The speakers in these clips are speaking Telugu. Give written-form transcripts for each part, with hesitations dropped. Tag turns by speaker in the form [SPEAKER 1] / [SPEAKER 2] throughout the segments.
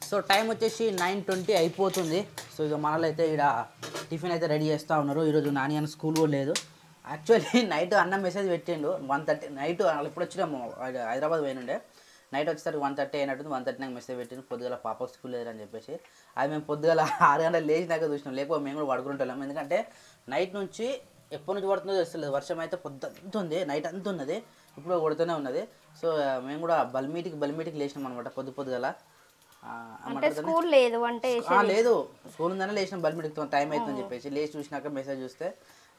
[SPEAKER 1] సో టైం వచ్చేసి 9:20 అయిపోతుంది. సో ఇక మనలో అయితే ఇక్కడ టిఫిన్ అయితే రెడీ చేస్తూ ఉన్నారు. ఈరోజు నాని అని స్కూల్ కూడా లేదు. యాక్చువల్లీ నైట్ అన్న మెసేజ్ పెట్టిండు 1:30 నైట్. వాళ్ళు ఎప్పుడు వచ్చినాము హైదరాబాద్ పోయినుండే. నైట్ వచ్చేసరికి 1:30 అయినట్టుంది. 1:30 నాకు మెసేజ్ పెట్టిండు పొద్దుగల పాప స్కూల్ లేదని చెప్పేసి. అది మేము పొద్దుగల 6 గంటలు లేచినాక చూసినాం, లేకపోతే మేము కూడా పడుకుంటాం. ఎందుకంటే నైట్ నుంచి ఎప్పటి నుంచి పడుతుందో తెలుస్తలేదు. వర్షం అయితే పొద్దుంత ఉంది, నైట్ అంత ఉన్నది, ఇప్పుడు కొడుతూనే ఉన్నది. సో మేము కూడా బల్మీటికి లేచినాం అనమాట పొద్దుగల.
[SPEAKER 2] స్కూల్ లేదు అంటే
[SPEAKER 1] లేదు, స్కూల్ ఉందనే లేచిన బల్మీటికి టైం అవుతుందని చెప్పేసి లేచి చూసినాక మెసేజ్ చూస్తే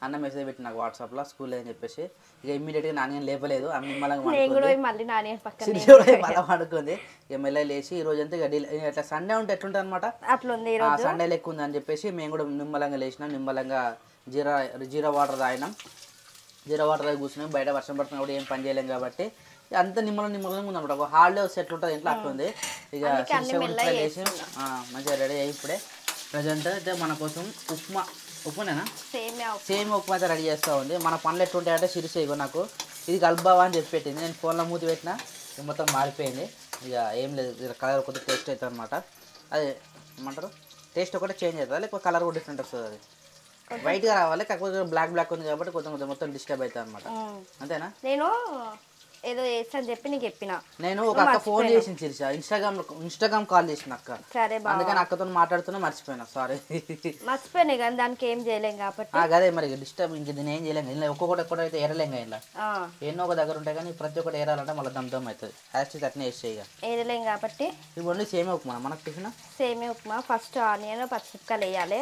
[SPEAKER 1] అన్న మెసేజ్ పెట్టి నాకు వాట్సాప్లో స్కూల్ అని చెప్పేసి ఇక ఇమ్మీడియట్గా నాని లేపలేదు. మళ్ళీ పడుకుంది. ఇక మెల్ల లేచి ఈ రోజు అంతా ఇట్లా సండే ఉంటే ఎట్లుంటుంది అనమాట, సండే లెక్క ఉంది అని చెప్పేసి మేము కూడా నిమ్మలంగా లేచినాం. నిమ్మలంగా జీరా వాటర్ తాగినాం. జీరా వాటర్ తాగి కూర్చున్నాం. బయట వర్షం పడుతున్నా కూడా ఏం పని చేయలేం కాబట్టి అంత నిమ్మలంగా ఉందన్నమాట. ఒక హాలిడే వస్తే ఎట్లుంటుంది ఇంట్లో అట్లుంది. ఇక లేచి మంచిగా రెడీ అయ్యి ఇప్పుడే ప్రజెంట్ అయితే మన కోసం ఉప్మానేనా సేమ్ ఉప్మా అయితే రెడీ చేస్తూ ఉంది. మన పనులు ఎట్లుంటాయంటే సిరిసే ఇగో నాకు ఇది కలుపుబావా అని చెప్పి పెట్టింది. నేను ఫోన్లో మూతి పెట్టినా మొత్తం మారిపోయింది. ఇక ఏం లేదు, కలర్ కొద్దిగా టేస్ట్ అవుతుంది అనమాట. అది ఏమంటారు, టేస్ట్ ఒకటే చేంజ్ అవుతుంది, లేకపోతే కలర్ కూడా డిఫరెంట్ వస్తుంది. అది వైట్గా రావాలి, కాకపోతే బ్లాక్ ఉంది కాబట్టి కొంచెం మొత్తం డిస్టర్బ్ అవుతుంది అనమాట. అంతేనా?
[SPEAKER 2] నేను ఏదో చేస్తా అని చెప్పి నీకు చెప్పిన.
[SPEAKER 1] నేను ఒక అక్క ఫోన్ చేసింది సిరిసా, ఇన్స్టాగ్రామ్ కాల్ చేసిన అక్క. సరే అందుకని అక్కతో మాట్లాడుతున్నా మర్చిపోయినా, సారీ.
[SPEAKER 2] మర్చిపోయినా కానీ దానికి ఏం చేయలేం కాబట్టి
[SPEAKER 1] అదే మరి డిస్టర్బ్ ఇంక దీన్ని ఏం చేయలేం. ఇలా ఒక్కొక్కటి ఏరలేం ఇలా ఎన్నో ఒక దగ్గర ఉంటాయి కానీ ప్రతి ఒక్కటి ఏరాలంటే మళ్ళీ దమ్ అవుతుంది. యాక్చువల్లీ అట్నే వేస్తే ఇక
[SPEAKER 2] ఏరలేం కాబట్టి
[SPEAKER 1] ఇప్పుడు ఓన్లీ సేమే ఉప్మా మనకు టిఫిన్.
[SPEAKER 2] సేమే ఉప్మా. ఫస్ట్ ఆనియన్ పచ్చిమిరపకాయలు వేయాలి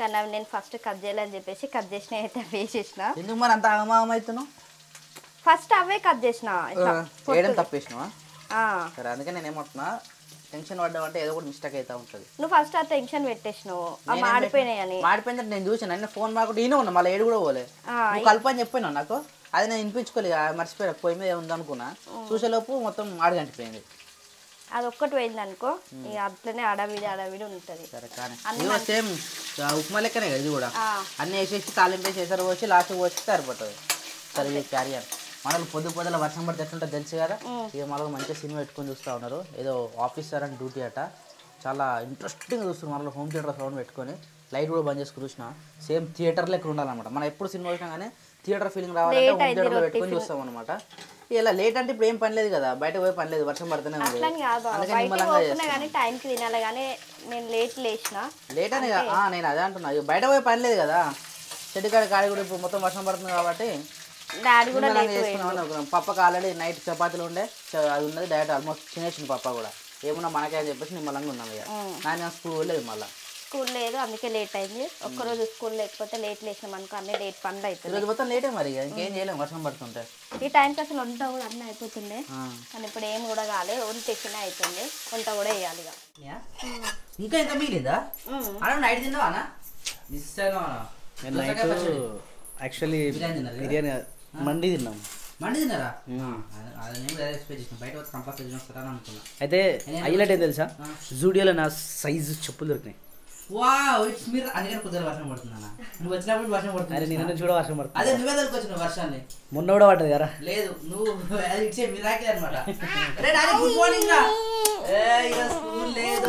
[SPEAKER 2] కానీ నేను ఫస్ట్ కట్ చేయాలని చెప్పేసి కట్ చేసిన అయితే వేసేసిన.
[SPEAKER 1] ఎందుకు మరి అంత ఆగమాగం అవుతున్నావు?
[SPEAKER 2] ఫస్ట్ అవే కట్ చేసిన,
[SPEAKER 1] వేయడం తప్పేసినావా? సరే అందుకని నేను ఏమంటున్నా, టెన్షన్ పడ్డావంటే ఏదో కూడా మిస్టేక్ అవుతా ఉంటుంది.
[SPEAKER 2] నువ్వు ఫస్ట్ ఆ టెన్షన్ పెట్టేసినావు, మాడిపోయినాయని.
[SPEAKER 1] మాడిపోయిందంటే నేను చూసాను, నేను ఫోన్ మాకు ఈయన ఉన్నా మళ్ళీ ఏడు కూడా పోలే. నువ్వు కలపని చెప్పినా నాకు, అది నేను వినిపించుకోలేదు, మర్చిపోయా. పొయ్యి మీద ఉందనుకున్నా, చూసేలోపు మొత్తం ఆడగంటిపోయింది.
[SPEAKER 2] అది ఒక్కటి పోయింది అనుకో, ఇక అట్లనే అడవిడి ఉంటుంది.
[SPEAKER 1] సరే కానీ సేమ్ ఉప్మా లెక్కనే కదా ఇది కూడా. అన్నీ వేసేసి తాలింపు వేసి ఎసరు పోసి లాస్ట్ పోసి సరిపోతుంది. సరే క్యారియర్ మనకు పొద్దుల వర్షం పడితే ఎట్లుంటుంది తెలుసు కదా. ఇక మనకు మంచిగా సినిమా పెట్టుకొని చూస్తూ ఉన్నారు. ఏదో ఆఫీసర్ అని డ్యూటీ అట, చాలా ఇంట్రెస్టింగ్గా చూస్తున్నారు. మనలో హోమ్ థియేటర్ సౌండ్ పెట్టుకొని లైట్ కూడా బంద్ చేసుకుని చూసినా సేమ్ థియేటర్ లెక్క ఉండాలన్నమాట. మనం ఎప్పుడు సినిమా చూసినా కానీ థియేటర్ ఫీలింగ్ రావాలంటే హోమ్ థియేటర్లో పెట్టుకొని చూస్తాం అనమాట. ఇలా లేట్ అంటే ఇప్పుడు ఏం పని లేదు కదా, బయట పోయి పని లేదు, వర్షం పడుతూనే ఉంది. లేట్ అని నేను అదే అంటున్నా, బయట పోయి పని లేదు కదా, చెట్టు కాడి కూడా ఇప్పుడు మొత్తం వర్షం పడుతుంది కాబట్టి చేసుకున్నాం. పప్పకి ఆల్రెడీ నైట్ చపాతీలు ఉండే, అది ఉన్నది డైరెక్ట్ ఆల్మోస్ట్ తినేసింది పప్ప కూడా. ఏమన్నా మనకే అని చెప్పేసి నిమ్మలంగా ఉన్నాం. ఇక నాన్న స్కూల్ లేదు, మళ్ళీ
[SPEAKER 2] స్కూల్ లేదు అందుకే లేట్ అయింది. ఒక్కరోజు స్కూల్ లేకపోతే లేట్ లేచినాం అనుకో అన్ని లేట్ పనులు అవుతుంది.
[SPEAKER 1] రోజు మొత్తం లేటే మరి, ఇంకేం చేయలేము వర్షం పడుతుంటే.
[SPEAKER 2] ఈ టైంకి అసలు వంట కూడా అన్నీ అయిపోతుండే కానీ ఇప్పుడు ఏం కూడా కాలేదు, ఓన్లీ టిఫిన్ అవుతుంది, వంట కూడా వేయాలి.
[SPEAKER 1] ఇంకా ఎంత మిగిలిందా? నైట్ తిన్నావా?
[SPEAKER 3] యాక్చువల్లీ బిర్యానీ మండి తిన్నాం.
[SPEAKER 1] మండి తిన్నారా? బయట కంపల్సరీ వస్తారని అనుకున్నా.
[SPEAKER 3] అయితే హైలైట్ ఏం తెలుసా, జూడియోలో నా సైజు చెప్పులు దొరికినాయి.
[SPEAKER 1] అందుకని కొద్దిగా వర్షం పడుతుందా? నువ్వు వచ్చినప్పుడు వర్షం పడుతుంది.
[SPEAKER 3] అరే నేను కూడా వర్షం పడుతుంది.
[SPEAKER 1] అదే నువ్వే దొరికొచ్చిన వర్షాన్ని.
[SPEAKER 3] మొన్న కూడా పడ్డది కదా.
[SPEAKER 1] లేదు నువ్వు ఇచ్చే మిరాకిల్ అనమాట. Good morning. స్కూల్ లేదు,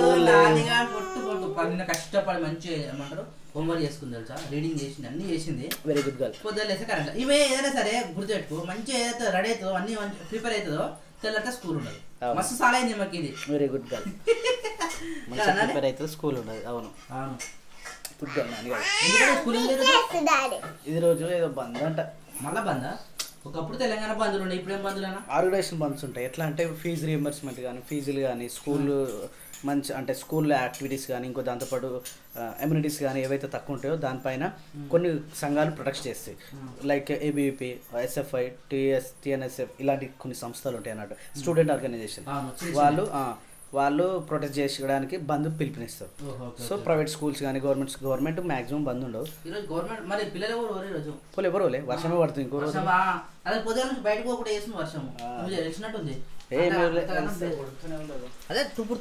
[SPEAKER 1] పొట్టు కష్టపడి మంచి ఏమంటారు హోంవర్క్ చేసుకుంది తెలుసా, రీడింగ్ చేసింది, అన్ని చేసింది.
[SPEAKER 3] Very good girl.
[SPEAKER 1] పొద్దున్న లేస్తే కరెంట్ ఇవే ఏదైనా సరే గుర్తుపెట్టుకో, మంచిగా ఏదైతే రెడీ అవుతుందో అన్ని ప్రిపేర్ అవుతుందో తెల్లట స్కూల్ ఉండదు. మస్తు సాల్ అయింది మాకు ఇది.
[SPEAKER 3] Very good girl. మంచిగా ప్రిపేర్ అవుతుంది, స్కూల్ ఉండదు. అవును గుడ్ గర్ల్.
[SPEAKER 1] స్కూల్
[SPEAKER 3] ఇది రోజు ఏదో బంద్ అంట.
[SPEAKER 1] మళ్ళా బందా? ఒకప్పుడు తెలంగాణ బంధులు ఉండే, ఇప్పుడేం బంధులేనా?
[SPEAKER 3] ఆర్గనైజేషన్ బంద్స్ ఉంటాయి. ఎట్లా అంటే ఫీజు రియంబర్స్మెంట్ కానీ, ఫీజులు కానీ, స్కూల్ మంచి అంటే స్కూల్లో యాక్టివిటీస్ కానీ, ఇంకో దాంతోపాటు ఎమ్యూనిటీస్ కానీ ఏవైతే తక్కువ ఉంటాయో దానిపైన కొన్ని సంఘాలు ప్రొటెక్ట్ చేస్తాయి. లైక్ ఏబీవీపీ, ఎస్ఎఫ్ఐ, టీఎన్ఎస్ఎఫ్ ఇలాంటి కొన్ని సంస్థలు ఉంటాయి అన్నట్టు, స్టూడెంట్ ఆర్గనైజేషన్. వాళ్ళు ప్రొటెక్ట్ చేయడానికి బంద్ పిలుపునిస్తారు. సో ప్రైవేట్ స్కూల్స్ కానీ గవర్నమెంట్ మాక్సిమం బంద్ ఉండవు. ఎవరు వర్షమే పడుతుంది. ఇంకో రోజు
[SPEAKER 1] అదే తుప్పుడు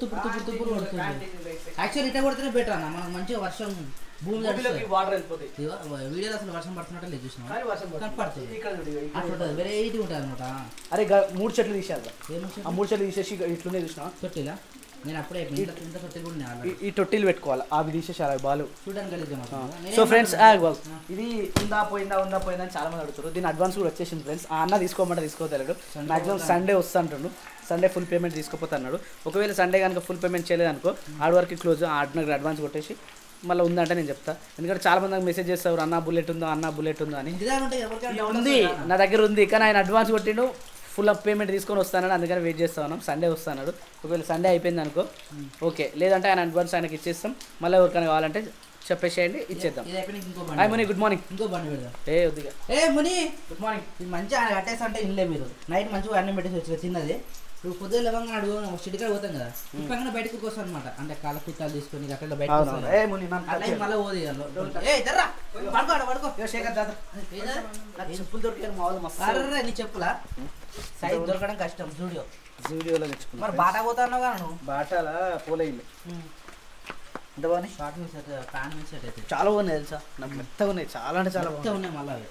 [SPEAKER 1] యాక్చువల్ ఇట్లా కొడితేనే బెటర్ అన్న, మనకు మంచిగా వర్షం భూమి వాటర్ వెళ్ళిపోతాయి. వీడియోలో అసలు వర్షం పడుతున్నట్టు లేదు, చూసినా పడుతుంది, వెరైటీ ఉంటుంది అనమాట.
[SPEAKER 3] అరే 3 చెట్లు తీసేయాలి, ఆ 3 చెట్లు తీసేసి ఇట్లునే చూసినా
[SPEAKER 1] చెట్టు ఇలా నేను అప్పుడే ఇంత తొట్టి కూడా
[SPEAKER 3] ఈ తొట్టిలు పెట్టుకోవాలి అవి తీసేసి అలా బాలు
[SPEAKER 1] చూడడానికి.
[SPEAKER 3] సో ఫ్రెండ్స్ ఇది ఉందా పోయిందా అని చాలా మంది అడుగుతారు. దీని అడ్వాన్స్ కూడా వచ్చేసింది ఫ్రెండ్స్. ఆ అన్న తీసుకోమంటే తీసుకోగలడు. మాక్సిమం సండే వస్తా అంటున్నాడు. సండే ఫుల్ పేమెంట్ తీసుకోపోతా అన్నాడు. ఒకవేళ సండే కనుక ఫుల్ పేమెంట్ చేయలేదు అనుకో ఆడి వరకు క్లోజ్ నాకు అడ్వాన్స్ కొట్టేసి మళ్ళీ ఉందంటే నేను చెప్తా. ఎందుకంటే చాలా మంది నాకు మెసేజ్ చేస్తారు అన్న బుల్లెట్ ఉందో అని. ఉంది నా దగ్గర ఉంది కానీ ఆయన అడ్వాన్స్ కొట్టిండు ఫుల్ పేమెంట్ తీసుకొని వస్తానని అందుకని వెయిట్ చేస్తా ఉన్నాం. సండే వస్తాడు. ఒకవేళ సండే అయిపోయింది అనుకో ఓకే, లేదంటే ఆయన అడ్వాన్స్ ఆయనకి ఇచ్చేస్తాం. మళ్ళీ ఎవరికైనా కావాలంటే చెప్పేసేయండి ఇచ్చేద్దాం. హాయ్ ముని గుడ్ మార్నింగ్.
[SPEAKER 1] ఇంకో బండి పెడదాం.
[SPEAKER 3] వద్దుగా
[SPEAKER 1] ముని గుడ్ మార్నింగ్. ఇది మంచిగా ఆయన కట్టేసి అంటే ఇల్లే మీరు నైట్ మంచిగా అన్నం పెట్టేసి వచ్చి తిన్నది. ఇప్పుడు పొద్దున్న లేవంగా అడుగు సిటీకాడ పోతాం కదా ఇప్పుడు బయటకు వస్తాం అనమాట. అంటే కాళ్ళ కుట్టాలు తీసుకొని అక్కడ బయట మళ్ళీ పోదు.
[SPEAKER 3] చెప్పులు దొరికారు మా వాళ్ళు మస్తు.
[SPEAKER 1] నీ చెప్పులా సైజ్ దొరకడం కష్టం.
[SPEAKER 3] జూడియోలో తెచ్చుకున్నా.
[SPEAKER 1] మరి బాటా పోతాను కదా నువ్వు.
[SPEAKER 3] బాటాలా పోలే ఇల్లు ఎంత బాగున్నాయి.
[SPEAKER 1] షార్ట్ మీద సెట్ ప్యాంట్ మీద సెట్ అయితే
[SPEAKER 3] చాలా బాగున్నాయి తెలుసా. నాకు మెత్తగా ఉన్నాయి చాలా అంటే చాలా
[SPEAKER 1] మెత్తగా ఉన్నాయి. మళ్ళీ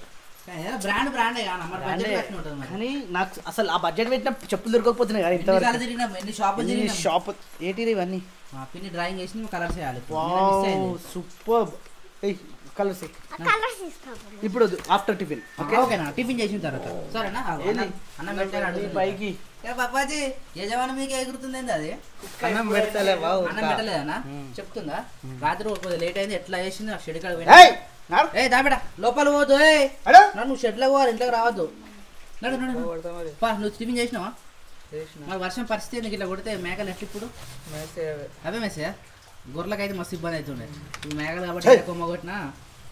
[SPEAKER 1] బ్రాండే
[SPEAKER 3] కానీ నాకు అసలు ఆ బడ్జెట్ పెట్టిన చెప్పులు దొరకకపోతున్నాయి కదా ఇంతవరకు.
[SPEAKER 1] ఎన్ని షాప్
[SPEAKER 3] ఏంటి ఇవన్నీ
[SPEAKER 1] పిన్ని డ్రాయింగ్ వేసి కలర్స్ వేయాలి.
[SPEAKER 3] సూపర్ కలర్స్ ఇప్పుడు ఆఫ్టర్ టిఫిన్
[SPEAKER 1] ఓకేనా. టిఫిన్ చేసిన తర్వాత సరేనా అన్నం పెట్టాను పైకి. బాబాజీ యజమాని మీకు ఎగురుతుంది ఏంది అది అన్నం పెడతలే అన్నం పెట్టలేదన్నా చెప్తుందా. రాత్రి కొద్దిగా లేట్ అయింది ఎట్లా వేసింది ఆ షెడ్ కాడ ఏ దాబెడ లోపల పోదు. నువ్వు షెడ్లో పోవాలి ఇంట్లోకి రావద్దు. నడు నువ్వు టిఫిన్ చేసినావా. మరి వర్షం పరిస్థితి నీకు ఇట్లా కొడితే మేకలు ఎట్లా ఇప్పుడు అవే మెసేజ్ గొర్రెలకు అయితే మస్తు ఇబ్బంది అవుతుండే. ఇప్పుడు మేకలు కాబట్టి కొమ్మ కొట్టినా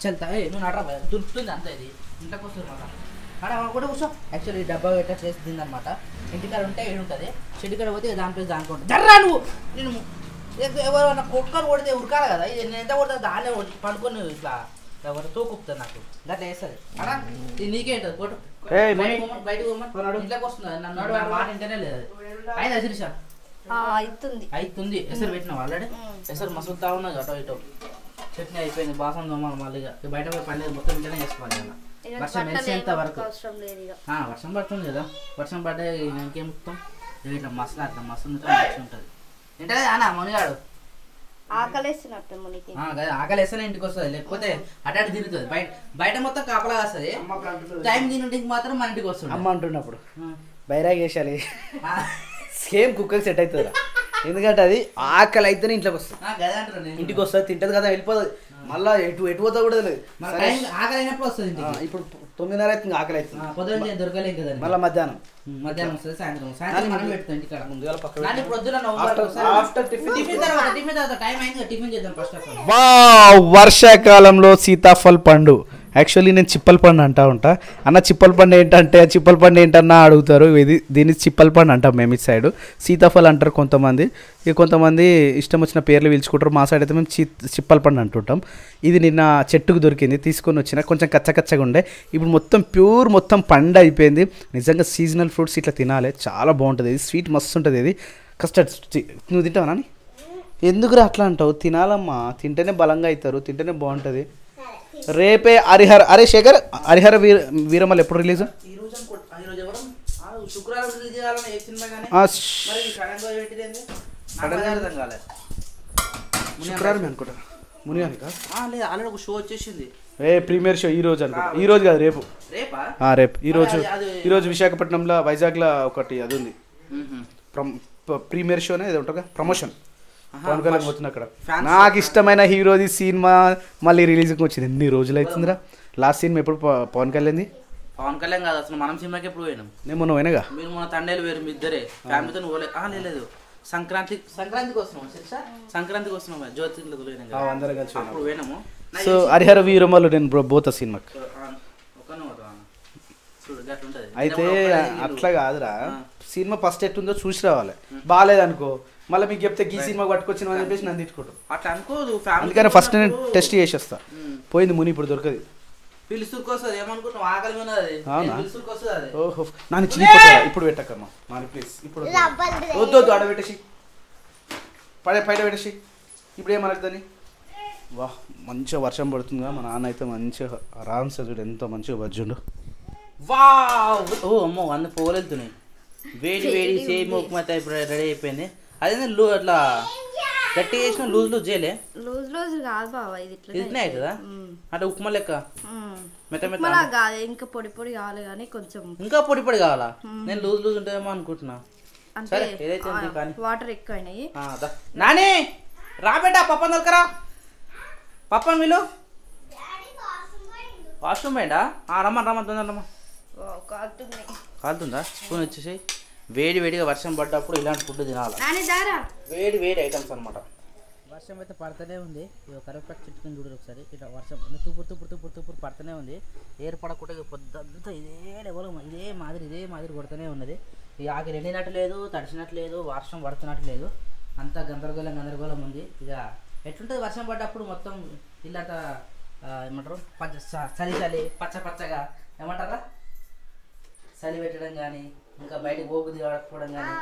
[SPEAKER 1] చల్తా నువ్వు నడరా దురుకుతుంది అంతా. ఇది ఇంట్లోకి వస్తుంది మాట అక్కడ కూడా కూర్చో. యాక్చువల్లీ డబ్బా పెట్టా చేసి తిందనమాట. ఇంటికాడ ఉంటే ఏడు ఉంటుంది. షెడ్ కాడ పోతే దాని ప్లేస్ దానికోండి జర్రా నువ్వు. నేను ఎవరైనా కుక్కను కొడితే ఉరకాలి కదా. ఇది నేను ఎంత కొడతా దాన్నే పండుకొని ఇట్లా ఎవరు తోకుపుతుంది నాకు గట్లా వేస్తుంది అలా. ఇది నీకే ఉంటుంది కొట్టు బయటకు ఇంట్లోకి వస్తుంది. నన్ను మాట ఇంటనే లేదు. అయినా శిరీష అవుతుంది. ఎసరు పెట్టినావు ఆల్రెడీ. ఎసరు మసులుతా ఉన్నది అటో ఇటో. చట్నీ అయిపోయింది. బాసం దొమ్మాలి మళ్ళీ బయట పని మొత్తం ఇంటనే చేసుకోవాలి కదా. వర్షం వేసేంత వరకు వర్షం పడుతుంది కదా. వర్షం పడ్డా ఇంకేం మొత్తం ఇట్లా మసలు అట్లా మసలు ఉంటుంది. ఏంటనే అన్న మునిగాడు
[SPEAKER 2] ఆకలేస్తున్నట్టు మునికి.
[SPEAKER 1] ఆకలేస్తేనే ఇంటికి వస్తుంది. లేకపోతే అటు తిరుగుతుంది. బయట మొత్తం కాపలా వస్తుంది. టైం తింటికి మాత్రం మన ఇంటికి వస్తుంది.
[SPEAKER 3] అమ్మ అంటున్నప్పుడు బైరాగ్ వేసాలి సేమ్ కుక్కకి సెట్ అవుతుంది. ఎందుకంటే అది ఆకలి అయితేనే ఇంట్లోకి వస్తుంది. ఇంటికి వస్తుంది తింటది కదా వెళ్ళిపోతుంది. మళ్ళీ ఎటు పోతా కూడా లేదు.
[SPEAKER 1] ఆకలి అయినప్పుడు వస్తుంది.
[SPEAKER 3] ఇప్పుడు 9:30 అవుతుంది ఆకలి అవుతుంది.
[SPEAKER 1] పొద్దున దొరకలేదు కదా.
[SPEAKER 3] మళ్ళీ మధ్యాహ్నం
[SPEAKER 1] వస్తుంది. సాయంత్రం మనం పెడతాం ఇంటికాడ
[SPEAKER 3] ముందుగా పక్కన
[SPEAKER 1] టైం అయింది టిఫిన్ చేద్దాం ఫస్ట్ ఆఫ్ ఆల్.
[SPEAKER 3] వర్షాకాలంలో సీతాఫల్ పండు. యాక్చువల్లీ నేను చిప్పల పండు అంటా ఉంటా. అన్న చిప్పల పండు ఏంటంటే చిప్పల పండు ఏంటన్నా అడుగుతారు. దీన్ని చిప్పల పండు అంటాం మేము ఇటు సైడ్. సీతాఫల్ అంటారు కొంతమంది. ఇక కొంతమంది ఇష్టం వచ్చిన పేర్లు పిలుచుకుంటారు. మా సైడ్ అయితే మేము చిప్పల పండు అంటుంటాం. ఇది నిన్న చెట్టుకు దొరికింది తీసుకొని వచ్చిన. కొంచెం కచ్చకచ్చగా ఉండే. ఇప్పుడు మొత్తం ప్యూర్ మొత్తం పండు అయిపోయింది. నిజంగా సీజనల్ ఫ్రూట్స్ ఇట్లా తినాలి చాలా బాగుంటుంది. ఇది స్వీట్ మస్తు ఉంటుంది. ఇది కస్టర్డ్ నువ్వు తింటావా నాని? ఎందుకురా అట్లా అంటావు? తినాలమ్మా. తింటేనే బలంగా అవుతారు. తింటేనే బాగుంటుంది. రేపే హరిహర అరే శేఖర్ హరిహర వీరమల్ ఎప్పుడు రిలీజ్? శుక్రవారం అనుకుంటా. మునిగాని
[SPEAKER 1] ఆల్రెడీ ఒక షో వచ్చేసింది.
[SPEAKER 3] ప్రీమియర్ షో ఈ రోజు అనుకుంటా. ఈ రోజు కాదు రేపు. రేపు ఈరోజు విశాఖపట్నంలో వైజాగ్లో ఒకటి అది ఉంది. ప్రీమియర్ షోనే ఏదో ఉంటుంది ప్రమోషన్. పవన్ కళ్యాణ్ పోతుంది అక్కడ. నాకు ఇష్టమైన హీరోది సినిమా మళ్ళీ రిలీజ్కి వచ్చింది. ఎన్ని రోజులు అవుతుందిరా. లాస్ట్ సినిమా ఎప్పుడు పవన్ కళ్యాణ్ది?
[SPEAKER 1] పవన్ కళ్యాణ్ కాదు అసలు మనం సినిమాకి ఎప్పుడు పోయినాం.
[SPEAKER 3] నేను మొన్న పోయినాగా.
[SPEAKER 1] మీరు మొన్న తండేలు వేరు మీ ఇద్దరే ఫ్యామిలీతో పోలేదు. లేదు సంక్రాంతికి వస్తున్నాం. సంక్రాంతికి వస్తున్నాం జ్యోతిర్లకు
[SPEAKER 3] అందరం కలిసి
[SPEAKER 1] అప్పుడు పోయినాము.
[SPEAKER 3] సో హరిహర వీరమల్లు నేను పోతా సినిమాకి. అయితే అట్లా కాదురా. సినిమా ఫస్ట్ ఎట్టుందో చూసి రావాలి. బాగాలేదనుకో మళ్ళీ మీకు చెప్తే ఈ సినిమా పట్టుకొచ్చిన అని చెప్పేసి నన్ను తిట్టుకుంటాం.
[SPEAKER 1] అట్లా అనుకోదు.
[SPEAKER 3] అందుకని ఫస్ట్ నేను టెస్ట్ చేసేస్తా. పోయింది ముని ఇప్పుడు దొరకదు. ఓహో నాన్న చిన్న ఇప్పుడు పెట్టకమ్మా నాన్న ప్లీజ్. ఇప్పుడు వద్దు ఆడబెట్టేసి పైన పెట్టేసి ఇప్పుడు ఏమనద్దని. వాహ్ మంచిగా వర్షం పడుతుందిగా. మా నాన్న అయితే మంచిగా ఆరామ్సే చూడు ఎంతో మంచిగా బజ్జుండు.
[SPEAKER 1] వావ్ ఓ అమ్మో అన్నీ పోగలుగుతున్నాయి. వేడి సేమ్ ఉప్మా ఇప్పుడు రెడీ అయిపోయింది. అదే అట్లా గట్టి చేసిన లూజ్ చేయలే.
[SPEAKER 2] లూజ్ కాదు బావ, ఇది
[SPEAKER 1] ఇట్లా అవుతుందా అంటే ఉప్మా లెక్క మెత్త మెత్త
[SPEAKER 2] కాదు, ఇంకా పొడి కావాలి కానీ కొంచెం
[SPEAKER 1] ఇంకా పొడి కావాలా? నేను లూజ్ ఉంటుందేమో అనుకుంటున్నా. సరే ఏదైతే కానీ
[SPEAKER 2] వాటర్ ఎక్కువైనాయి.
[SPEAKER 1] నాని రాబెట్టా పప్పని దొరకరా, పప్పని వీళ్ళు వాష్రూమ్ పోయిండా? రమ్మని తొందరమ్మా. కాలుతుందా? స్పూన్ వచ్చేసి వేడిగా వర్షం పడ్డప్పుడు ఇలాంటి ఫుడ్ తినాలి. వేడి ఐటమ్స్ అనమాట. వర్షం అయితే పడుతూనే ఉంది. ఇక కరెక్ట్గా చుట్టుకుని చూడరు ఒకసారి. ఇట్లా వర్షం తుప్పుడు పడుతూనే ఉంది. ఏర్పడకుండా పొద్దంతా ఇదే మాదిరి కొడుతూనే ఉన్నది. ఇక ఆకి ఎండినట్టు లేదు, తడిచినట్టు లేదు, వర్షం పడుతున్నట్టు లేదు. అంతా గందరగోళం ఉంది. ఇక ఎట్లుంటుంది వర్షం పడ్డప్పుడు మొత్తం ఇల్లంతా ఏమంటారు చలి పచ్చగా ఏమంటారా చలి పెట్టడం కానీ ఇంకా బయటకు పోగుది ఆడకపోవడం కానీ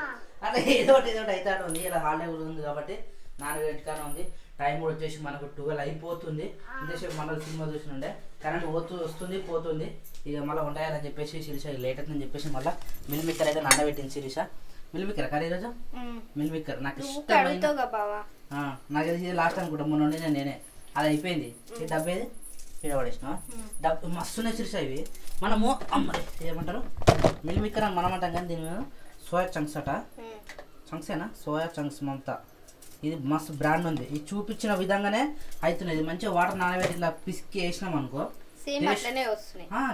[SPEAKER 1] అట్లా ఏదో ఒకటి అయితే ఉంది. ఇలా హాలిడే ఉంది కాబట్టి నాన్నగారింటికానే ఉంది. టైం కూడా వచ్చేసి మనకు 12 అయిపోతుంది. ఇంతసేపు మన సినిమా చూసినుండే కరెంట్ వస్తుంది పోతుంది. ఇక మళ్ళీ ఉంటాయని చెప్పేసి శిరీష లేట్ అవుతుందని చెప్పేసి మళ్ళీ మిల్ మేకర్ అయితే నానబెట్టింది శిరీష. మిల్ మేకర్ కర్రీ ఈరోజు మిల్ మేకర్ నాకు ఇష్టమైన, నాకు తెలిసి లాస్ట్ అనుకుంటా మొన్న వండిన నేనే. అది అయిపోయింది. ఈ డబ్బేది ఇక్కడ పడేసిన డబ్బు మస్తున్నాయి శిరీష. ఇవి మనము ఏమంటారు మిల్ మేకర్ అని మనం అంటాం కానీ దీని మీద సోయా చంక్స్ అట. చంక్సేనా? Soya chunks Mamata. ఇది మస్తు బ్రాండ్ ఉంది. ఇది చూపించిన విధంగానే అవుతున్నాయి. మంచిగా వాటర్ నానబెట్టి ఇలా పిసికి వేసినాం అనుకో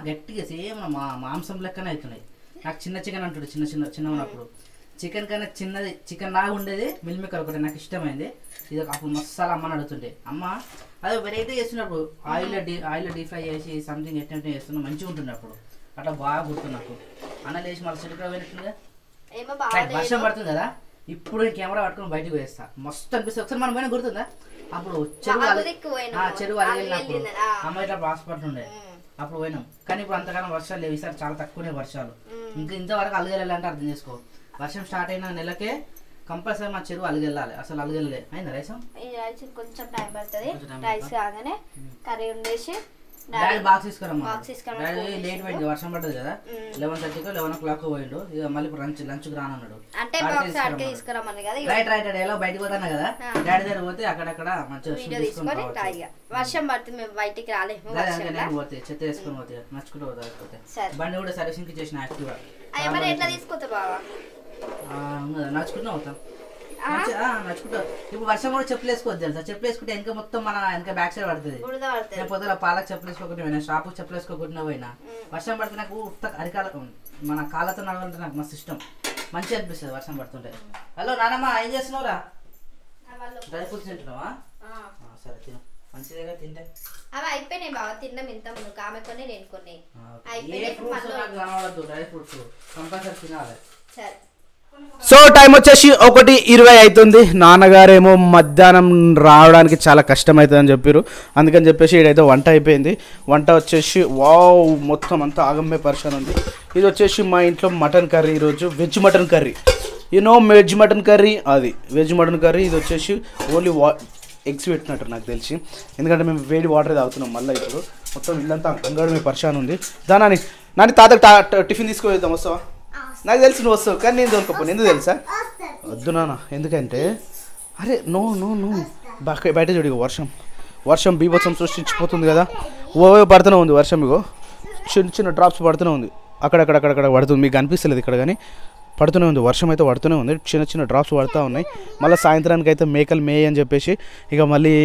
[SPEAKER 1] గట్టిగా సేమ్ మాంసం లెక్కనే అవుతున్నాయి. నాకు చికెన్ అంటాడు చిన్న ఉన్నప్పుడు. చికెన్ కన్నా చిన్నది చికెన్ లాగా ఉండేది మిల్ మేకర్ ఒకటి నాకు ఇష్టమైంది. ఇది అప్పుడు మసాలా అమ్మని అడుగుతుండే. అమ్మ అదే వెరైటీ చేస్తున్నప్పుడు ఆయిల్లో డీప్ ఫ్రై చేసి సంథింగ్ ఎట్టే చేస్తున్నా మంచిగా ఉంటుండే అప్పుడు. అట్లా బాగా గుర్తు నాకు. అన్న లేచి మళ్ళీ చెడుకు పోయినట్లుగా వర్షం పడుతుంది కదా. ఇప్పుడు కెమెరా పట్టుకుని బయటకు వేస్తా మస్తు అనిపిస్తుంది. ఒకసారి మనం పోయినా గుర్తుందా? అప్పుడు చెరువు అలిగినప్పుడు అమ్మ ఇట్లా బాసపడుతుండే అప్పుడు పోయినాం. కానీ ఇప్పుడు అంతగానో వర్షాలు లేవు. ఈసారి చాలా తక్కువనే వర్షాలు. ఇంకా ఇంతవరకు అలిగెళ్ళాలంటే అర్థం చేసుకో. వర్షం స్టార్ట్ అయిన నెలకే కంపల్సరీ మా చెరువు అలిగెళ్ళాలి. అసలు అలిగెళ్ళలే అయిందా రైసం?
[SPEAKER 2] కొంచెం టైం పడుతుంది. రైస్ కాగానే కర్రీ ఉండేసి
[SPEAKER 1] డాడీ బాక్స్ తీసుకురమ్మా. డాడీ లేట్ పోయింది వర్షం పడ్డది కదా. 11:30కో 11 o'clock పోయిండు. ఇక మళ్ళీ ఇప్పుడు లంచ్కి రానన్నాడు. రైట్ ఎలా బయటకు పోతాను కదా డాడీ దగ్గర పోతే అక్కడక్కడ మంచిగా
[SPEAKER 2] వర్షం పడుతుంది. మేము బయటికి రాలేము.
[SPEAKER 1] పోతే చెత్త వేసుకొని పోతే నచ్చుకుంటూ పోతే బండి కూడా సర్వీసింగ్ చేసిన యాక్టివ్
[SPEAKER 2] ఎట్లా తీసుకొస్తా బావా
[SPEAKER 1] నచ్చుకుంటూ అవుతాం. నచ్చుకుంటా. ఇప్పుడు వర్షం కూడా చెప్పులు వేసుకోవద్దు తెలుసా. చెప్పులు వేసుకుంటే వెనక మొత్తం మన వెనక బ్యాక్ సైడ్ పడుతుంది. నేను పొద్దున పాలకు చెప్పులు వేసుకోకుండా పోయినా, షాపుకి చెప్పులు వేసుకోకుండా పోయినా. వర్షం పడితే నాకు అరికాల మన కాళ్ళతో నడవాలంటే నాకు మస్తు ఇష్టం. మంచిగా అనిపిస్తుంది వర్షం పడుతుంటే. హలో నానమ్మ ఏం చేస్తున్నావురా? డ్రై ఫ్రూట్స్ తింటున్నావా? సరే తిను మంచిదేగా తింటే.
[SPEAKER 2] అవి అయిపోయినాయి బాగా తిన్నాం. ఇంత ముందు ఆమె కొన్ని నేను కొన్ని
[SPEAKER 1] కనబడద్దు. డ్రై ఫ్రూట్స్ కంపల్సరీ తినాలి.
[SPEAKER 2] సరే.
[SPEAKER 3] సో టైం వచ్చేసి 1:20 అవుతుంది. నాన్నగారేమో మధ్యాహ్నం రావడానికి చాలా కష్టం అవుతుంది అని చెప్పారు. అందుకని చెప్పేసి ఇదైతే వంట అయిపోయింది. వంట వచ్చేసి వావ్ మొత్తం అంతా ఆగమ్మే పరిశాన్ ఉంది. ఇది వచ్చేసి మా ఇంట్లో మటన్ కర్రీ. ఈరోజు veg mutton curry. Veg mutton curry. అది వెజ్ మటన్ కర్రీ. ఇది వచ్చేసి ఓన్లీ ఎగ్స్ పెట్టినట్టు నాకు తెలిసి. ఎందుకంటే మేము వేడి వాటర్ తాగుతున్నాం. మళ్ళీ ఇప్పుడు మొత్తం ఇల్లంతా అంగడమే పరిశాన్ ఉంది. దాని నాని తాతకు టిఫిన్ తీసుకువెళ్దాం వస్తావా? నాకు తెలిసి నువ్వు వస్తావు కానీ నేను దొరకపోను. ఎందుకు తెలుసా? వద్దు నాన్న. ఎందుకంటే అరే నో బయట చూడు వర్షం బీభత్సం సృష్టించిపోతుంది కదా. పడుతూనే ఉంది వర్షం. ఇగో చిన్న డ్రాప్స్ పడుతూనే ఉంది. అక్కడక్కడ పడుతుంది. మీకు అనిపిస్తలేదు ఇక్కడ కానీ పడుతూనే ఉంది. వర్షం అయితే పడుతూనే ఉంది. చిన్న డ్రాప్స్ పడుతూ ఉన్నాయి. మళ్ళీ సాయంత్రానికి అయితే మేకలు మేయ అని చెప్పేసి ఇక మళ్ళీ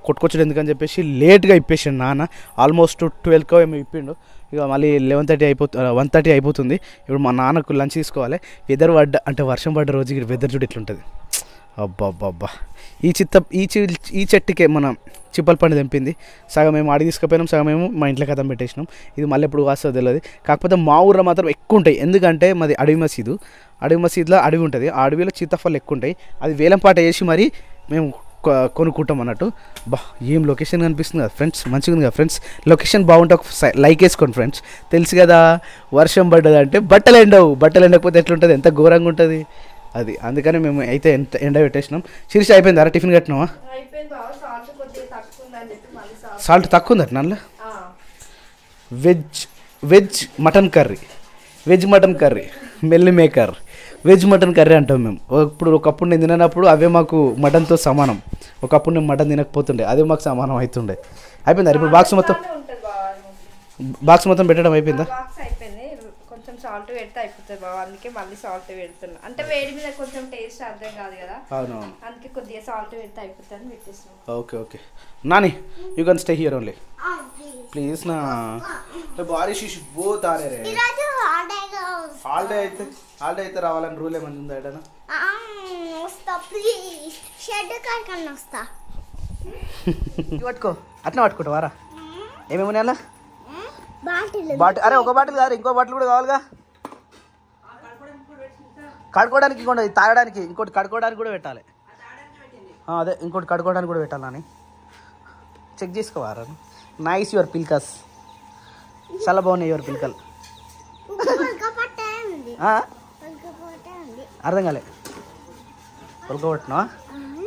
[SPEAKER 3] కొట్టుకొచ్చడం ఎందుకని చెప్పేసి లేట్గా ఇప్పేసాడు నాన్న. ఆల్మోస్ట్ 12 ఏమో ఇప్పిండు. ఇక మళ్ళీ 1:30 అయిపోతుంది. ఇప్పుడు మా నాన్నకు లంచ్ తీసుకోవాలి. వెదర్ అంటే వర్షం పడ్డ రోజుకి వెదర్ చూడు ఎట్లుంటుంది. అబ్బా ఈ చెట్టుకే మనం చిప్పల పండు తెంపింది. సగం మేము అడిగి తీసుకుపోయినాం, సగం మేము మా ఇంట్లో కథం పెట్టేసినాం. ఇది మళ్ళీ ఎప్పుడు వస్తుందో తెలియదు. కాకపోతే మా ఊర్లో మాత్రం ఎక్కువ ఉంటాయి. ఎందుకంటే మాది అడవి మసీదులో అడవి ఉంటుంది. ఆ అడవిలో సీతాఫలం ఎక్కువ ఉంటాయి. అది వేలంపాట వేసి మరి మేము కొనుక్కుంటాం అన్నట్టు. ఏం లొకేషన్ కనిపిస్తుంది కదా ఫ్రెండ్స్. మంచిగా ఉంది కదా ఫ్రెండ్స్. లొకేషన్ బాగుంటే ఒక లైక్ వేసుకోండి ఫ్రెండ్స్. తెలుసు కదా వర్షం పడ్డదంటే బట్టలు ఎండకపోతే ఎట్లుంటుంది, ఎంత ఘోరంగా ఉంటుంది అది. అందుకని మేము అయితే ఎండ పెట్టేసినాం. శిరీష అయిపోయింది. అరే టిఫిన్ కట్టినావా? సాల్ట్ తక్కువ ఉందట నల్ల. Veg mutton curry meal maker veg mutton curry అంటాం మేము. ఒకప్పుడు నేను తినప్పుడు అవే మాకు మటన్తో సమానం. ఒకప్పుడు నేను మటన్ తినకపోతుండే, అదే మాకు సమానం అవుతుండే. అయిపోయిందా ఇప్పుడు బాక్స్ మొత్తం పెట్టడం అయిపోయిందా?
[SPEAKER 2] బాక్స్ అయిపోయింది, కొంచెం సాల్ట్ పెడితే అయిపోతుంది బాబా, అందుకే మళ్ళీ సాల్ట్ పెడుతున్నా. అంటే వేడి మీద కొంచెం టేస్ట్ అర్థం కాదు కదా,
[SPEAKER 3] అవునవును,
[SPEAKER 2] అందుకే కొద్దిగా సాల్ట్ పెడితే అయిపోతుంది పెట్టేస్తాను.
[SPEAKER 3] Okay okay Nani, you can stay here only please నా బాడీ షీష్ బోత్ ఆరే రే. హాలిడే అయితే రావాలని రూల్ ఏమన్నా ఉందా ఏడనా? పట్టుకో అట్లా పట్టుకుంటావారా? ఏమేమి ఉన్నాయి అలా? బాటిల్, అరే ఒక బాటిల్ కాదు ఇంకో బాటిల్ కూడా కావాలిగా. కడుక్కోవడానికి ఇంకోటి, తాగడానికి ఇంకోటి, కడుక్కోవడానికి కూడా పెట్టాలి. అదే ఇంకోటి కడుక్కోవడానికి కూడా పెట్టాలి అని చెక్ చేసుకోవారా? నైస్ యువర్ పిల్కస్, చాలా బాగున్నాయి యువర్ పిల్కల్. అర్థం కాలే.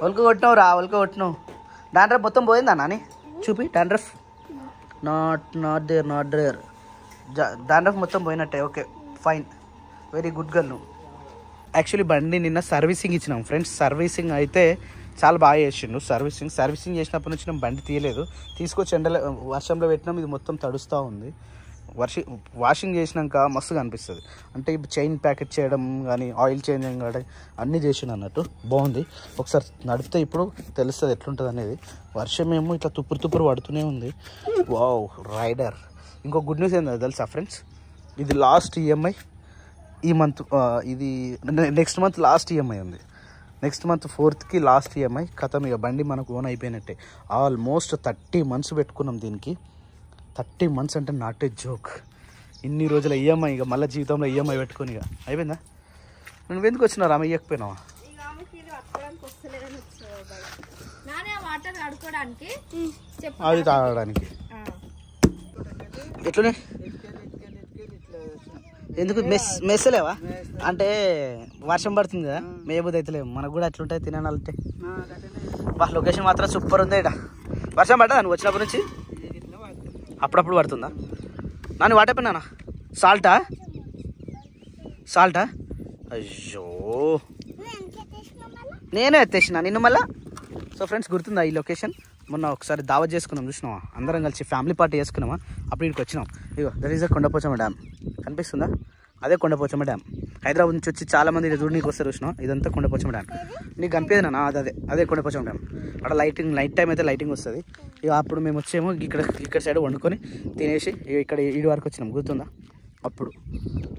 [SPEAKER 3] ఒలకొట్టినావు రా, ఒలకొట్టినావు. డాండ్రఫ్ మొత్తం పోయిందా నాని? చూపి డాండ్రఫ్. Not there. డాండ్రఫ్ మొత్తం పోయినట్టే. Okay fine, very good girl. నువ్వు యాక్చువల్లీ బండి నిన్న సర్వీసింగ్ ఇచ్చినాం ఫ్రెండ్స్. సర్వీసింగ్ అయితే చాలా బాగా చేసిండు. సర్వీసింగ్ చేసినప్పటి నుంచి నేను బండి తీయలేదు, తీసుకొచ్చి వర్షంలో పెట్టినాం. ఇది మొత్తం తడుస్తూ ఉంది. వాషింగ్ చేసినాక మస్తుగా అనిపిస్తుంది. అంటే ఇప్పుడు చైన్ ప్యాకెట్ చేయడం కానీ, ఆయిల్ చేంజింగ్ కానీ అన్నీ చేసిండు అన్నట్టు. బాగుంది. ఒకసారి నడిపితే ఇప్పుడు తెలుస్తుంది ఎట్లుంటుంది అనేది. వర్షం ఏమో ఇట్లా తుప్పురు పడుతూనే ఉంది. Wow rider. ఇంకో గుడ్ న్యూస్ ఏంటో తెలుసా ఫ్రెండ్స్? ఇది లాస్ట్ ఈఎంఐ. ఈ మంత్ ఇది నెక్స్ట్ మంత్ లాస్ట్ ఈఎంఐ ఉంది. Next month 4th last EMI. కథం ఇక బండి మనకు ఓన్ అయిపోయినట్టే. ఆల్మోస్ట్ 30 months పెట్టుకున్నాం దీనికి. 30 months అంటే నాట్ ఏ జోక్. ఇన్ని రోజుల ఈఎంఐ, ఇక మళ్ళీ జీవితంలో ఈఎంఐ పెట్టుకొని ఇక అయిపోయిందా? నువ్వు ఎందుకు వచ్చినావు ఆమె ఇవ్వకపోయినావా? అది తాగడానికి ఎట్లనే ఎందుకు మెస్సలేవా? అంటే వర్షం పడుతుంది కదా, మేబుది అయితే లేవు. మనకు కూడా అట్లుంటాయి తినాలంటే. లొకేషన్ మాత్రం సూపర్ ఉంది. ఇక్కడ వర్షం పడ్డా నువ్వు వచ్చినప్పటి నుంచి? అప్పుడప్పుడు పడుతుందా? నాని వాటైపోయినా? సాల్టా? అయ్యో నేనే ఎత్తేసిన నిన్ను మళ్ళా. సో ఫ్రెండ్స్ గుర్తుందా ఈ లొకేషన్? మొన్న ఒకసారి దావత్ చేసుకున్నాం, చూసినావా? అందరం కలిసి ఫ్యామిలీ పార్టీ చేసుకున్నామా? అప్పుడు ఇక్కడికి వచ్చినాం. ఇగో that is the Kondapochamma dam. కనిపిస్తుందా? అదే కొండపోచమ్మ డ్యామ్. హైదరాబాద్ నుంచి వచ్చి చాలా మంది చూడనీకి వస్తారు, చూసినావా? ఇదంతా కొండపోచమ్మ డ్యామ్. నీకు కనిపించదు నా? అదే కొండపోచమ్మ డ్యామ్. అక్కడ నైట్ టైం అయితే లైటింగ్ వస్తుంది. ఇక అప్పుడు మేము వచ్చేమో ఇక్కడ సైడ్ వండుకొని తినేసి ఇక్కడ ఈడు వరకు వచ్చినాం. గుర్తుందా? అప్పుడు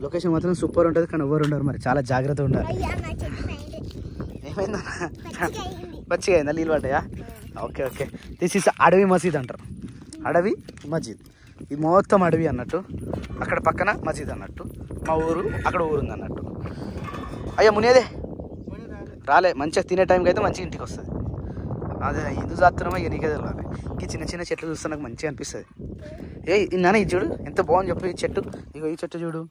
[SPEAKER 3] లొకేషన్ మాత్రం సూపర్ ఉంటుంది, కానీ ఎవరు ఉండరు. మరి చాలా జాగ్రత్తగా ఉండాలి. ఏమైందా? పచ్చిగా అయిందా? నీళ్ళు పడ్డాయా? ఓకే. దిస్ ఈస్ అడవి మసీద్ అంటారు. అడవి మసీద్. ఇది మొత్తం అడవి అన్నట్టు. అక్కడ పక్కన మసీద్ అన్నట్టు. మా ఊరు అక్కడ ఊరుంది అన్నట్టు. అయ్యా మునేదే రాలే. మంచిగా తినే టైంకి అయితే మంచిగా ఇంటికి వస్తుంది. అదే హిందూ జాతరమో ఇక నీకే తెలియాలి. ఈ చిన్న చెట్లు చూస్తే నాకు మంచిగా అనిపిస్తుంది. నాన్న ఇది చూడు ఎంత బాగుంది చెప్పు. ఈ చెట్టు ఇగో, ఈ చెట్టు చూడు,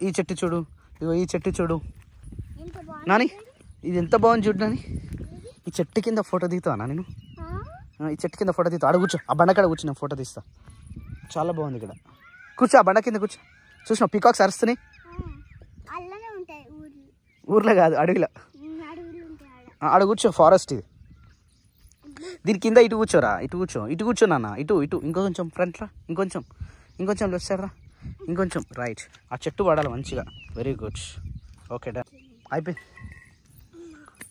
[SPEAKER 3] ఈ చెట్టు చూడు, ఇగో ఈ చెట్టు చూడు నాని. ఇది ఎంత బాగుంది చూడు నాని. ఈ చెట్టు కింద ఫోటో దిగుతావా నేను? ఈ చెట్టు కింద ఫోటో దిగుతా. కూర్చో, ఆ బండకాడ కూర్చో, నేను ఫోటో తీస్తా. చాలా బాగుంది ఇక్కడ. కూర్చో, ఆ బండ కింద కూర్చో. చూసినా పీకాక్స్ అరుస్తున్నాయి? ఊర్లో కాదు, అడవిలో. ఆడ కూర్చో, ఫారెస్ట్ ఇది. దీని కింద ఇటు కూర్చోరా, ఇటు కూర్చో నాన్న. ఇటు ఇంకొంచెం ఫ్రంట్ రా, ఇంకొంచెం లెఫ్ట్ సైడ్ రా, ఇంకొంచెం రైట్. ఆ చెట్టు పడాలి మంచిగా. Very good. ఓకే డన్, అయిపోయింది.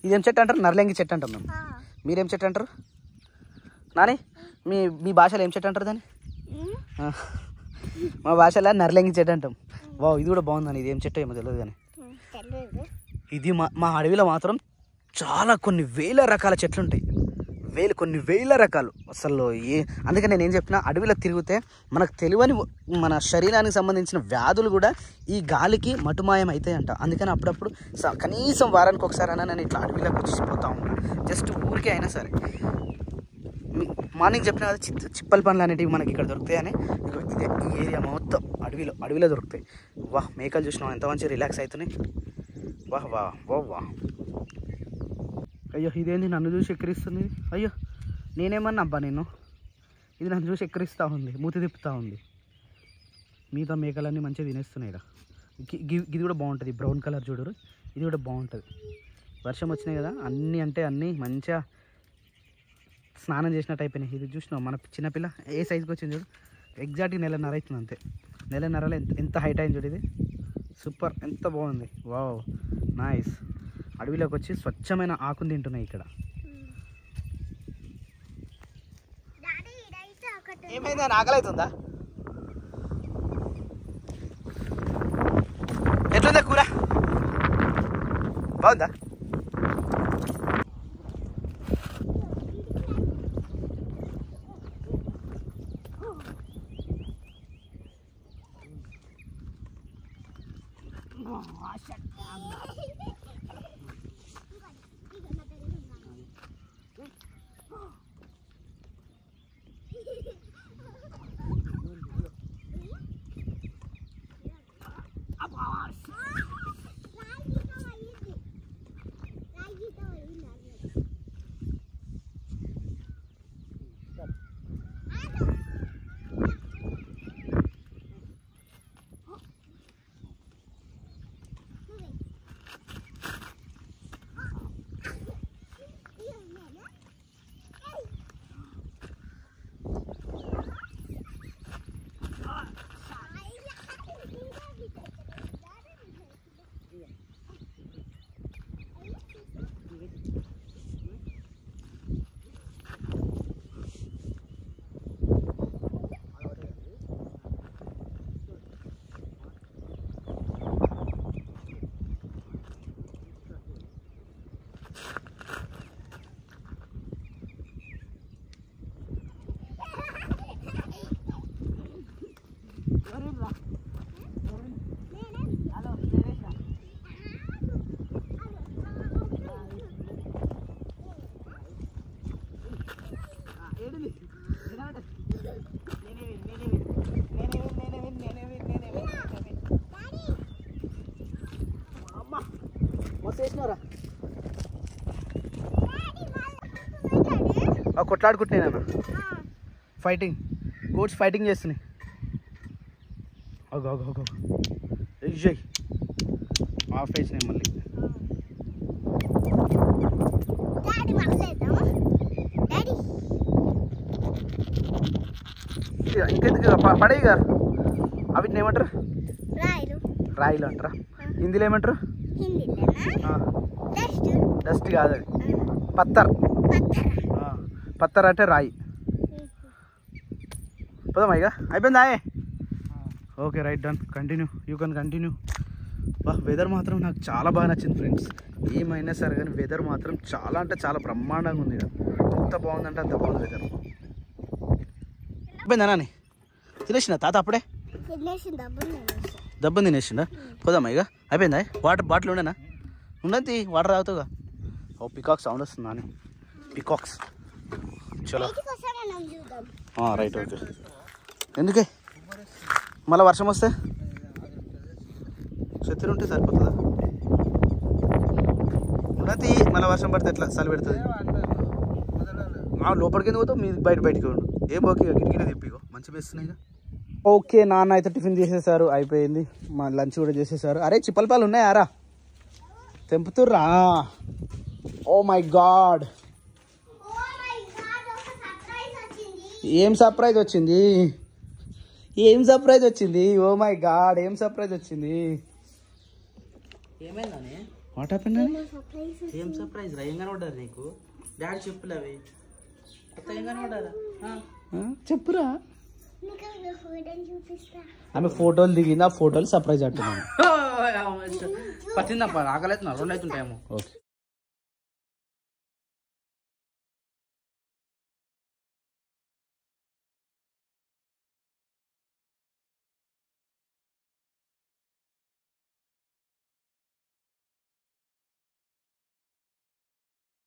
[SPEAKER 3] ఇదేం చెట్టు అంటారు? నర్లంగి చెట్టు అంటాం మేము. మీరేం చెట్టు అంటారు నాని? మీ భాషలో ఏం చెట్టు అంటారు దాన్ని? మా భాషలో నర్లంగి చెట్టు అంటాం. వావ్, ఇది కూడా బాగుందని. ఇది ఏం చెట్టు ఏమో తెలియదు కానీ ఇది మా అడవిలో మాత్రం చాలా కొన్ని వేల రకాల చెట్లు ఉంటాయి. కొన్ని వేల రకాలు అసలు. అందుకని నేను ఏం చెప్పినా, అడవిలో తిరిగితే మనకు తెలియని మన శరీరానికి సంబంధించిన వ్యాధులు కూడా ఈ గాలికి మటుమాయం అవుతాయి అంట. అందుకని అప్పుడప్పుడు కనీసం వారానికి ఒకసారి అయినా నేను ఇట్లా అడవిలోకి వచ్చిపోతా ఉంటాను. జస్ట్ ఊరికే అయినా సరే. మార్నింగ్ చెప్పిన కదా చిప్పల పండ్లు అనేటివి మనకి ఇక్కడ దొరుకుతాయని. ఇదే ఈ ఏరియా మొత్తం అడవిలో దొరుకుతాయి. వాహ్, మేకలు చూసినాం ఎంత మంచిగా రిలాక్స్ అవుతున్నాయి. వాహ్. అయ్యో, ఇదేంది నన్ను చూసి ఎక్కిరిస్తుంది? అయ్యో, నేనేమన్నా అబ్బా నేను? ఇది నన్ను చూసి ఎక్కిరిస్తూ ఉంది, మూతి తిప్పుతూ ఉంది. మిగతా మేకలన్నీ మంచిగా తినేస్తున్నాయి. ఇది కూడా బాగుంటుంది. బ్రౌన్ కలర్ చూడరు, ఇది కూడా బాగుంటుంది. వర్షం వచ్చినాయి కదా, అన్నీ అంటే అన్నీ మంచిగా స్నానం చేసినట్టు అయిపోయినాయి. ఇది చూసినావు మన చిన్నపిల్ల ఏ సైజుకి వచ్చింది చూడు, ఎగ్జాక్ట్గా 1.5 అవుతుంది అంతే. 1.5లో ఎంత హైట్ అయింది చూడు, ఇది సూపర్, ఎంత బాగుంది. Wow nice. అడవిలోకి వచ్చి స్వచ్ఛమైన ఆకుని తింటున్నాయి ఇక్కడ. ఏమైందా, ఆకలి అవుతుందా? ఎట్లుందా కూర, బాగుందా? కొట్లాడుకుంటున్నాను, ఫైటింగ్ గోడ్స్ ఫైటింగ్ చేస్తున్నాయి. ఆఫ్ వేసినాయి మళ్ళీ. ఇంకెందుకు పడేగా, వీటిని ఏమంటారు? రాయిలు అంటారా? హిందీలో ఏమంటారు? డస్ట్ కాదు అది, పత్తర్. పత్తర్ అంటే రాయి. పోదామా ఇక, అయిపోయిందా? Okay right, done, continue, you can continue. బా వెదర్ మాత్రం నాకు చాలా బాగా నచ్చింది ఫ్రెండ్స్. ఏమైనా సరే కానీ వెదర్ మాత్రం చాలా అంటే చాలా బ్రహ్మాండంగా ఉంది. ఎంత బాగుందంటే అంత బాగుంది వెదర్. అయిపోయిందా నాని? తినేసిందా తాత అప్పుడే? దబ్బని తినేసిందా? పోదామా ఇక, అయిపోయిందా? వాటర్ బాటిల్ ఉండేనా? ఉండదు, వాటర్ తాగుతావుగా. ఓ పికాక్స్ సౌండ్ వస్తుంది నాని, పికాక్స్. చలో రైట్, ఓకే. ఎందుకే మళ్ళీ వర్షం వస్తే చెత్తులు ఉంటే సరిపోతుందా? ఉండదు, మళ్ళీ వర్షం పడితే ఎట్లా చలి పెడుతుంది. లోపలికి ఎందుకు పోతావు, మీ బయటికి ఉండు. ఏం ఓకే, కిటికీ తెప్పిగో, మంచి వేస్తున్నాయి. ఓకే, నాన్న అయితే టిఫిన్ చేసేసారు, అయిపోయింది. మా లంచ్ కూడా చేసేసారు. అరే చిప్పలపాలు ఉన్నాయారా? తెంపుతుర్రా? ఓ మై గాడ్, ఏం సర్ప్రైజ్ వచ్చింది? ఏం సర్ప్రైజ్ వచ్చింది? ఓ మై గాడ్, ఏం సర్ప్రైజ్ వచ్చింది?
[SPEAKER 1] ఏమైందని?
[SPEAKER 3] What happened?
[SPEAKER 1] ఏం సర్ప్రైజ్ రా? ఏం కనబడ్డారు నీకు? డాడీ చెప్పులు అవి కొత్త ఏం కనబడ్డారా?
[SPEAKER 3] చెప్పురా. ఆమె ఫోటోలు దిగింది, ఆ ఫోటోలు సర్ప్రైజ్ అంటున్నాను.
[SPEAKER 1] పచ్చిందప్ప, ఆకలి అవుతున్నా, 2 అవుతుంటాయేమో.
[SPEAKER 3] ఓకే